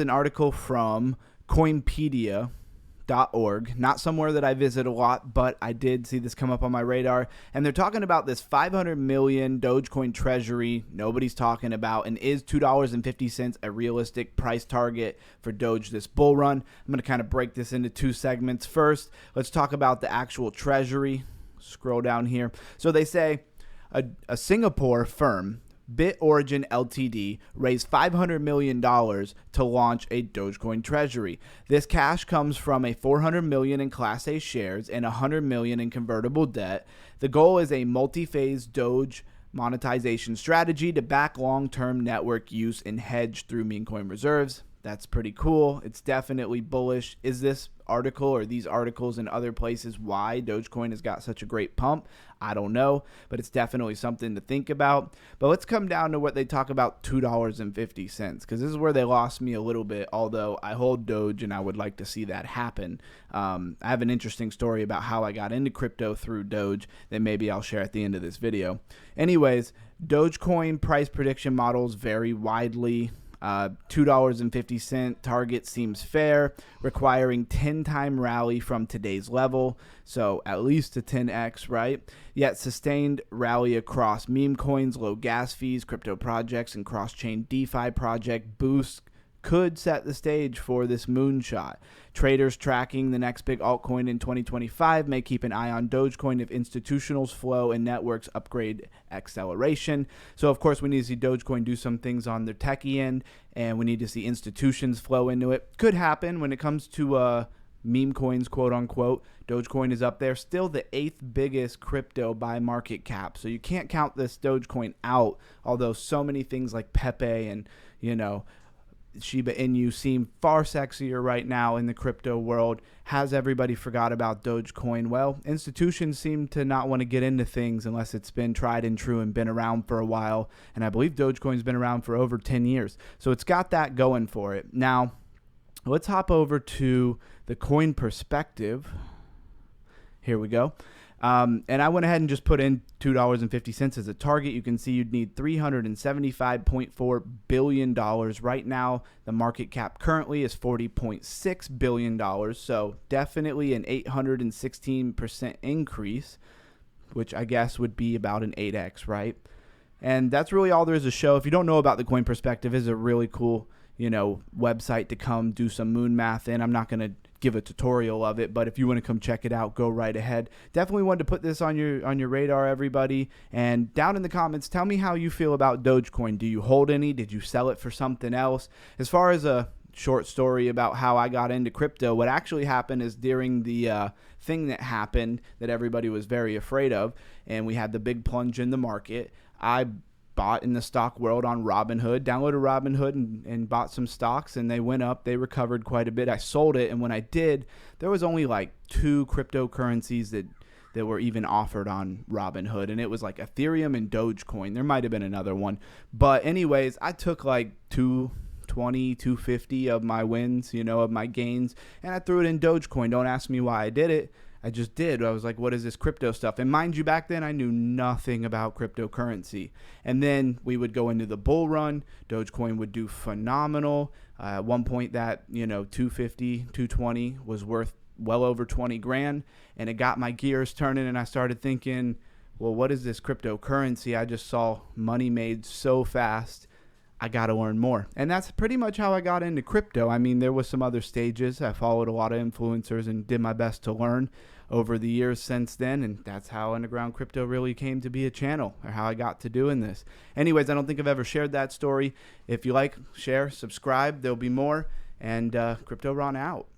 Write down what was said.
An article from Coinpedia.org, not somewhere that I visit a lot, but I did see this come up on my radar, and they're talking about this 500 million Dogecoin treasury nobody's talking about, and is $2.50 a realistic price target for Doge this bull run? I'm going to kind of break this into two segments. First, let's talk about the actual treasury. Scroll down here. So they say a Singapore firm, BitOrigin Ltd, raised $500 million to launch a Dogecoin treasury. This cash comes from a $400 million in Class A shares and $100 million in convertible debt. The goal is a multi-phase Doge monetization strategy to back long-term network use and hedge through meme coin reserves. That's pretty cool. It's definitely bullish. Is this article or these articles in other places why Dogecoin has got such a great pump? I don't know, but it's definitely something to think about. But let's come down to what they talk about, $2.50, because this is where they lost me a little bit, although I hold Doge and I would like to see that happen. I have an interesting story about how I got into crypto through Doge that maybe I'll share at the end of this video. Anyways, Dogecoin price prediction models vary widely. $2.50 target seems fair, requiring 10-time rally from today's level, so at least a 10x, right? Yet sustained rally across meme coins, low gas fees, crypto projects, and cross-chain DeFi project boosts could set the stage for this moonshot. Traders tracking the next big altcoin in 2025 may keep an eye on Dogecoin if institutionals flow and networks upgrade acceleration. So, of course, we need to see Dogecoin do some things on their techie end, and we need to see institutions flow into it. Could happen when it comes to meme coins, quote unquote. Dogecoin is up there, still the 8th biggest crypto by market cap. So you can't count this Dogecoin out, although so many things like Pepe and, Shiba Inu seem far sexier right now in the crypto world. Has everybody forgot about Dogecoin? Well, institutions seem to not want to get into things unless it's been tried and true and been around for a while. And I believe Dogecoin's been around for over 10 years. So it's got that going for it. Now, let's hop over to the coin perspective. Here we go. And I went ahead and just put in $2.50 as a target. You can see you'd need $375.4 billion. Right now, the market cap currently is $40.6 billion. So definitely an 816% increase, which I guess would be about an 8x, right? And that's really all there is to show. If you don't know about the coin perspective, it's a really cool, website to come do some moon math in. I'm not going to give a tutorial of it, but if you want to come check it out, go right ahead. Definitely wanted to put this on your radar, everybody. And down in the comments, tell me how you feel about Dogecoin. Do you hold any? Did you sell it for something else? As far as a short story about how I got into crypto, what actually happened is during the thing that happened that everybody was very afraid of, and we had the big plunge in the market, I bought in the stock world on Robinhood, downloaded Robinhood and bought some stocks, and they went up. They recovered quite a bit. I sold it, and when I did, there was only like 2 cryptocurrencies that were even offered on Robinhood, and it was like Ethereum and Dogecoin. There might have been another one, but anyways, I took like 220, 250 of my wins, of my gains, and I threw it in Dogecoin. Don't ask me why I did it. I just did. I was like, what is this crypto stuff? And mind you, back then I knew nothing about cryptocurrency. And then we would go into the bull run. Dogecoin would do phenomenal. At one point that, 250, 220 was worth well over 20 grand. And it got my gears turning, and I started thinking, well, what is this cryptocurrency? I just saw money made so fast. I got to learn more. And that's pretty much how I got into crypto. I mean, there was some other stages. I followed a lot of influencers and did my best to learn over the years since then. And that's how Underground Crypto really came to be a channel, or how I got to doing this. Anyways, I don't think I've ever shared that story. If you like, share, subscribe. There'll be more. And Crypto Ron out.